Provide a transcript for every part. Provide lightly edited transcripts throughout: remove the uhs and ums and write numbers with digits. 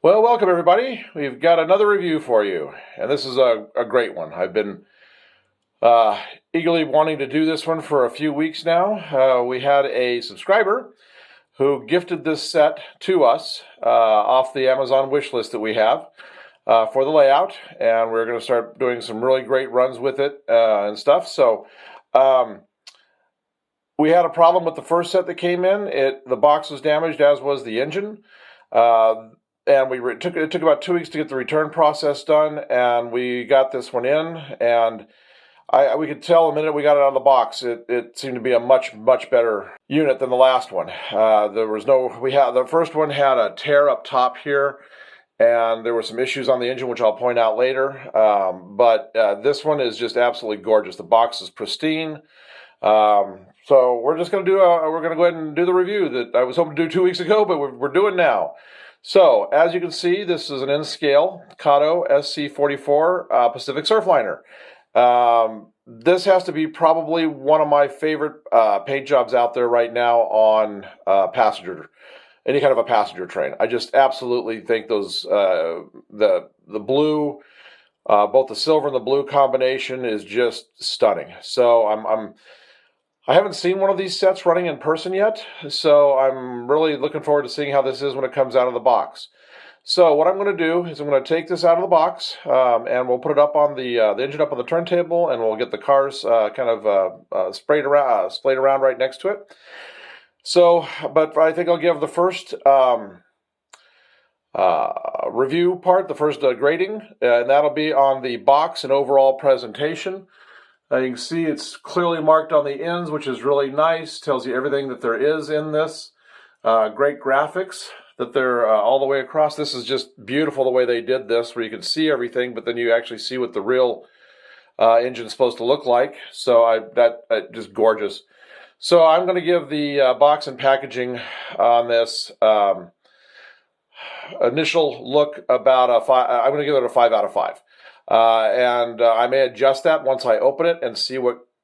Well, welcome everybody. We've got another review for you, and this is a great one. I've been eagerly wanting to do this one for a few weeks now. We had a subscriber who gifted this set to us off the Amazon wish list that we have for the layout, and we're going to start doing some really great runs with it and stuff. So we had a problem with the first set that came in. The box was damaged, as was the engine. And it took about 2 weeks to get the return process done, and we got this one in, and we could tell the minute we got it out of the box, it seemed to be a much better unit than the last one. The first one had a tear up top here, and there were some issues on the engine, which I'll point out later. But this one is just absolutely gorgeous. The box is pristine. So we're just going to we're going to go ahead and do the review that I was hoping to do 2 weeks ago, but we're doing now. So, as you can see, this is an N-scale Kato SC-44 Pacific Surfliner. This has to be probably one of my favorite paint jobs out there right now on any kind of a passenger train. I just absolutely think those the blue, both the silver and the blue combination is just stunning. So I haven't seen one of these sets running in person yet, so I'm really looking forward to seeing how this is when it comes out of the box. So what I'm going to do is I'm going to take this out of the box, and we'll put it up on the engine up on the turntable, and we'll get the cars splayed around right next to it. So, but I think I'll give the first review part, the first grading, and that'll be on the box and overall presentation. You can see it's clearly marked on the ends, which is really nice. Tells you everything that there is in this. Great graphics that they're all the way across. This is just beautiful the way they did this, where you can see everything, but then you actually see what the real engine is supposed to look like. So that just gorgeous. So I'm going to give the box and packaging on this initial look about a 5. I'm going to give it a 5 out of 5. And I may adjust that once I open it and see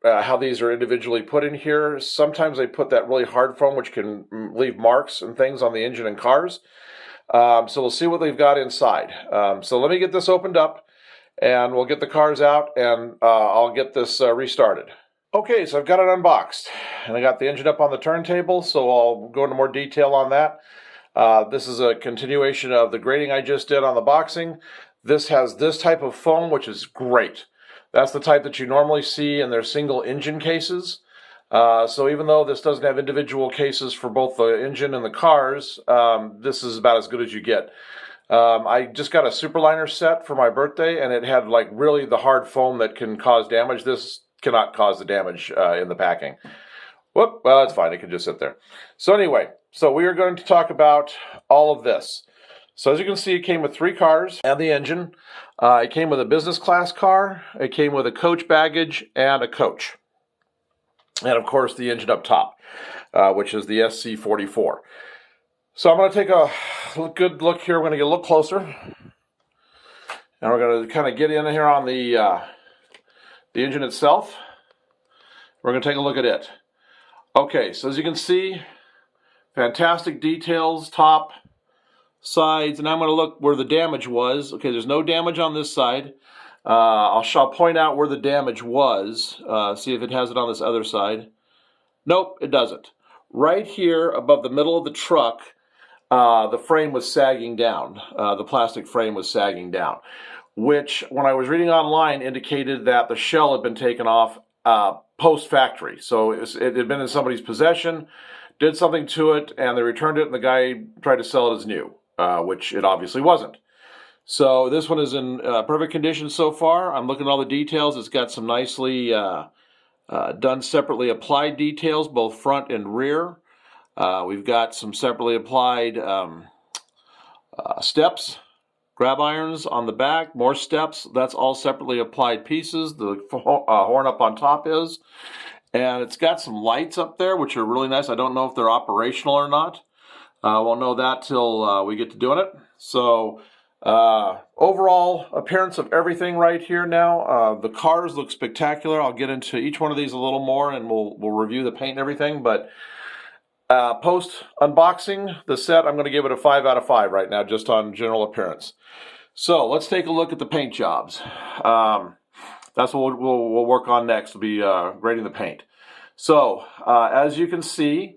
how these are individually put in here. Sometimes they put that really hard foam, which can leave marks and things on the engine and cars. So we'll see what they've got inside. So let me get this opened up, and we'll get the cars out, and I'll get this restarted. Okay, so I've got it unboxed, and I got the engine up on the turntable, so I'll go into more detail on that. This is a continuation of the grading I just did on the boxing. This has this type of foam, which is great. That's the type that you normally see in their single engine cases. So even though this doesn't have individual cases for both the engine and the cars, this is about as good as you get. I just got a Superliner set for my birthday, and it had like really the hard foam that can cause damage. This cannot cause the damage in the packing. Whoop, well, that's fine. It can just sit there. So anyway, so we are going to talk about all of this. So as you can see, it came with 3 cars and the engine. It came with a business class car. It came with a coach baggage and a coach. And of course, the engine up top, which is the SC-44. So I'm going to take a good look here. We're going to get a little closer. And we're going to kind of get in here on the engine itself. We're going to take a look at it. Okay, so as you can see, fantastic details, top, sides, and I'm going to look where the damage was. Okay, there's no damage on this side. I'll point out where the damage was. See if it has it on this other side. Nope, it doesn't. Right here above the middle of the truck, the frame was sagging down. The plastic frame was sagging down, which, when I was reading online, indicated that the shell had been taken off post-factory. So it had been in somebody's possession, did something to it, and they returned it, and the guy tried to sell it as new. Which it obviously wasn't. So this one is in perfect condition so far. I'm looking at all the details. It's got some nicely done separately applied details, both front and rear. We've got some separately applied steps, grab irons on the back, more steps. That's all separately applied pieces. The horn up on top is. And it's got some lights up there, which are really nice. I don't know if they're operational or not. Won't know that till we get to doing it. So overall appearance of everything right here now. The cars look spectacular. I'll get into each one of these a little more, and we'll review the paint and everything. But Post unboxing the set, I'm going to give it a 5 out of 5 right now, just on general appearance. So let's take a look at the paint jobs. That's what we'll work on next. Will be grading the paint. So as you can see,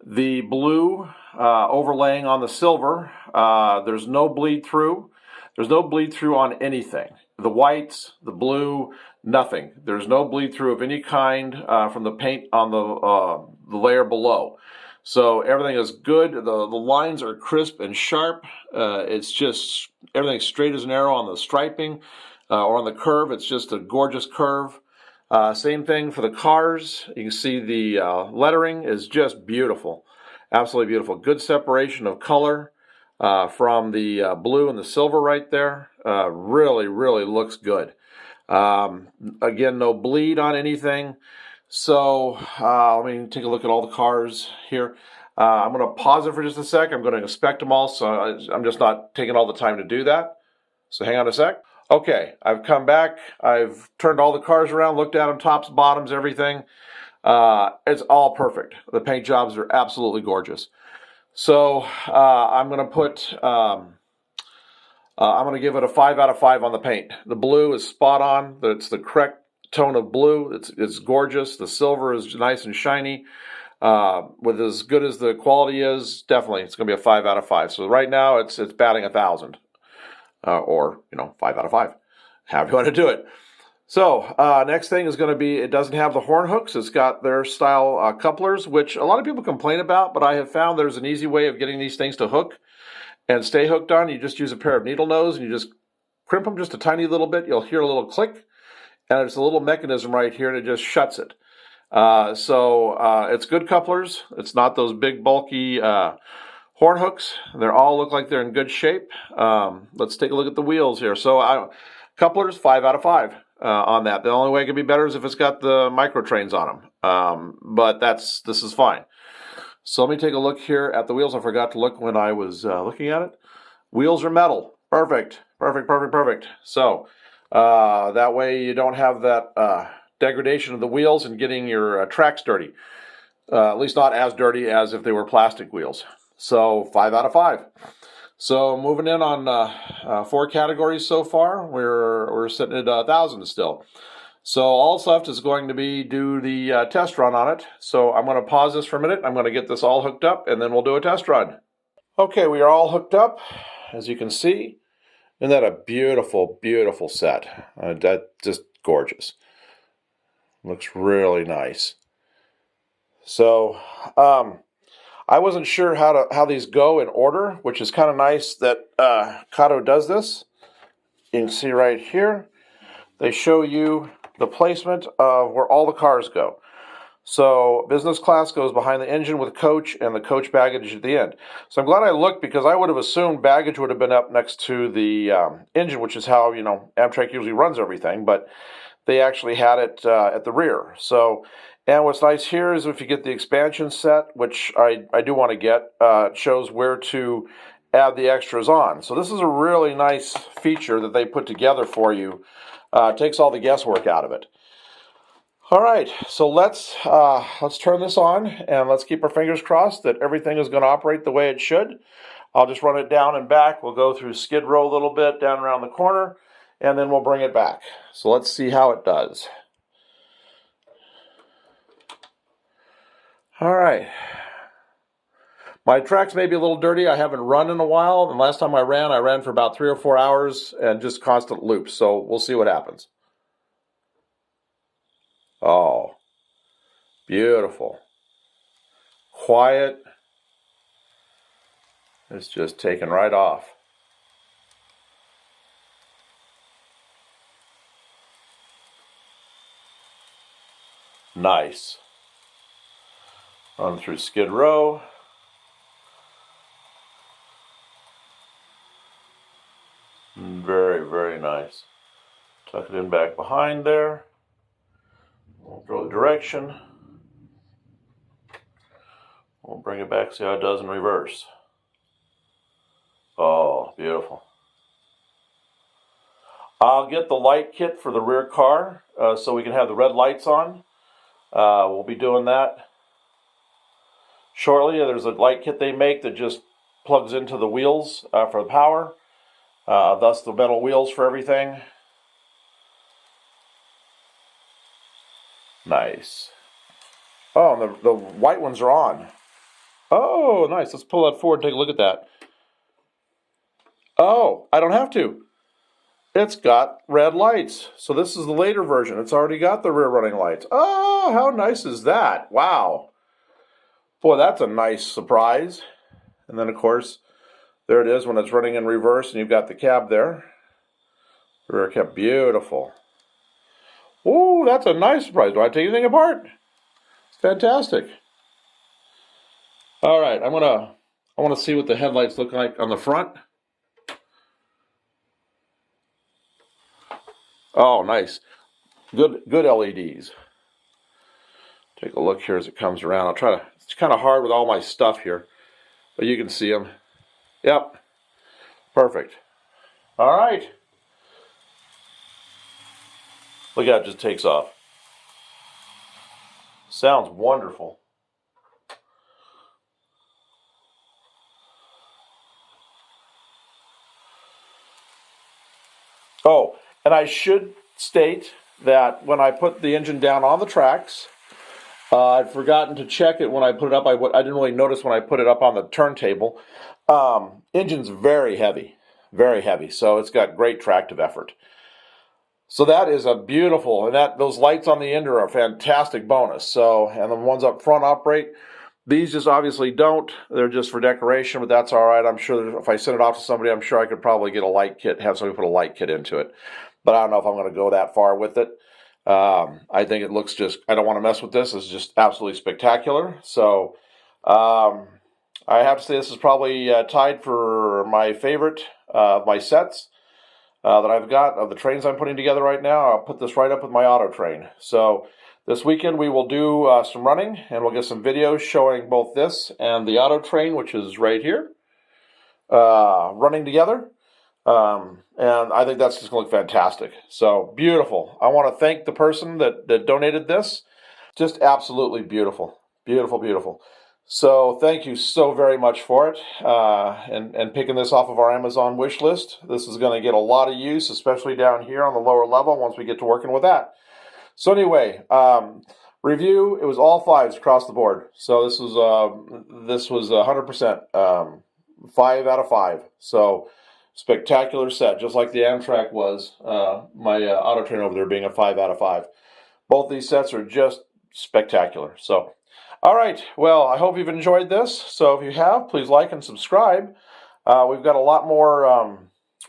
the blue overlaying on the silver, there's no bleed through. There's no bleed through on anything. The whites, the blue, nothing. There's no bleed through of any kind from the paint on the layer below. So everything is good. The lines are crisp and sharp. It's just everything's straight as an arrow on the striping or on the curve. It's just a gorgeous curve. Same thing for the cars. You can see the lettering is just beautiful. Absolutely beautiful. Good separation of color from the blue and the silver right there. Really, really looks good. Again, no bleed on anything. So let me take a look at all the cars here. I'm going to pause it for just a sec. I'm going to inspect them all, so I'm just not taking all the time to do that. So hang on a sec. Okay, I've come back. I've turned all the cars around, looked at them, tops, bottoms, everything. It's all perfect. The paint jobs are absolutely gorgeous. So I'm going to put, I'm going to give it a 5 out of 5 on the paint. The blue is spot on. It's the correct tone of blue. It's gorgeous. The silver is nice and shiny. With as good as the quality is, definitely it's going to be a 5 out of 5. So right now it's batting 1,000, or 5 out of 5. However you want to do it. So next thing is going to be, it doesn't have the horn hooks. It's got their style couplers, which a lot of people complain about, but I have found there's an easy way of getting these things to hook and stay hooked on. You just use a pair of needle nose and you just crimp them just a tiny little bit. You'll hear a little click, and it's a little mechanism right here, and it just shuts it. So it's good couplers. It's not those big bulky horn hooks. They all look like they're in good shape. Let's take a look at the wheels here. So couplers, 5 out of 5 on that. The only way it could be better is if it's got the micro trains on them. But this is fine. So let me take a look here at the wheels. I forgot to look when I was looking at it. Wheels are metal. Perfect. Perfect, perfect, perfect. So that way you don't have that degradation of the wheels and getting your tracks dirty. At least not as dirty as if they were plastic wheels. So 5 out of 5. So moving in on 4 categories so far. We're sitting at 1,000 still. So all that's left is going to be do the test run on it. So I'm going to pause this for a minute. I'm going to get this all hooked up, and then we'll do a test run. Okay, we are all hooked up, as you can see. Isn't that a beautiful, beautiful set? That's just gorgeous. Looks really nice. So I wasn't sure how these go in order, which is kind of nice that Kato does this. You can see right here, they show you the placement of where all the cars go. So business class goes behind the engine with coach, and the coach baggage at the end. So I'm glad I looked, because I would have assumed baggage would have been up next to the engine, which is how Amtrak usually runs everything, but they actually had it at the rear. So, and what's nice here is if you get the expansion set, which I do want to get, it shows where to add the extras on. So this is a really nice feature that they put together for you. Takes all the guesswork out of it. All right, so let's turn this on, and let's keep our fingers crossed that everything is going to operate the way it should. I'll just run it down and back. We'll go through skid row a little bit down around the corner, and then we'll bring it back. So let's see how it does. All right. My tracks may be a little dirty. I haven't run in a while, and last time I ran for about 3 or 4 hours and just constant loops. So we'll see what happens. Oh, beautiful. Quiet. It's just taken right off. Nice. Run through skid row. Very, very nice. Tuck it in back behind there. We'll throw the direction. We'll bring it back, see how it does in reverse. Oh, beautiful. I'll get the light kit for the rear car so we can have the red lights on. We'll be doing that shortly. There's a light kit they make that just plugs into the wheels for the power, thus the metal wheels for everything. Nice. Oh, and the white ones are on. Oh, nice. Let's pull that forward and take a look at that. Oh, I don't have to. It's got red lights. So this is the later version. It's already got the rear running lights. Oh, how nice is that? Wow. Boy, that's a nice surprise. And then, of course, there it is when it's running in reverse and you've got the cab there. The rear cab, beautiful. Ooh, that's a nice surprise. Do I take anything apart? It's fantastic. All right, I want to see what the headlights look like on the front. Oh, nice. Good LEDs. Take a look here as it comes around. It's kind of hard with all my stuff here, but you can see them. Yep. Perfect. All right. Look how it just takes off. Sounds wonderful. Oh, and I should state that when I put the engine down on the tracks, I'd forgotten to check it when I put it up. I didn't really notice when I put it up on the turntable. Engine's very heavy, so it's got great tractive effort. So that is a beautiful, and those lights on the end are a fantastic bonus. So, and the ones up front operate. These just obviously don't. They're just for decoration, but that's all right. I'm sure if I send it off to somebody, I'm sure I could probably get a light kit, have somebody put a light kit into it. But I don't know if I'm going to go that far with it. I think it looks I don't want to mess with this. It's just absolutely spectacular. So I have to say this is probably tied for my favorite of my sets that I've got of the trains I'm putting together right now. I'll put this right up with my auto train. So this weekend we will do some running, and we'll get some videos showing both this and the auto train, which is right here, running together. And I think that's just going to look fantastic. So beautiful. I want to thank the person that donated this. Just absolutely beautiful. Beautiful, beautiful. So thank you so very much for it. And picking this off of our Amazon wish list. This is going to get a lot of use, especially down here on the lower level once we get to working with that. So anyway, review, it was all 5s across the board. So this was 100%, 5 out of 5. So spectacular set, just like the Amtrak was, my auto train over there being a 5 out of 5. Both these sets are just spectacular. So, all right, well, I hope you've enjoyed this. So if you have, please like and subscribe. We've got a lot more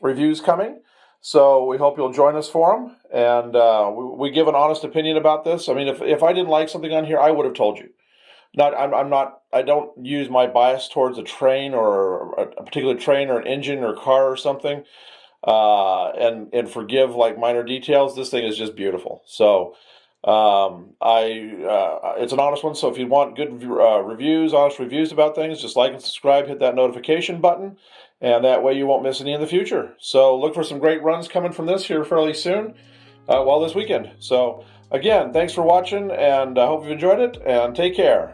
reviews coming, so we hope you'll join us for them. And we give an honest opinion about this. I mean, if I didn't like something on here, I would have told you. I don't use my bias towards a train or a particular train or an engine or car or something, and forgive like minor details. This thing is just beautiful. So, it's an honest one. So if you want good honest reviews about things, just like and subscribe, hit that notification button, and that way you won't miss any in the future. So look for some great runs coming from this here fairly soon, this weekend. So again, thanks for watching, and I hope you've enjoyed it, and take care.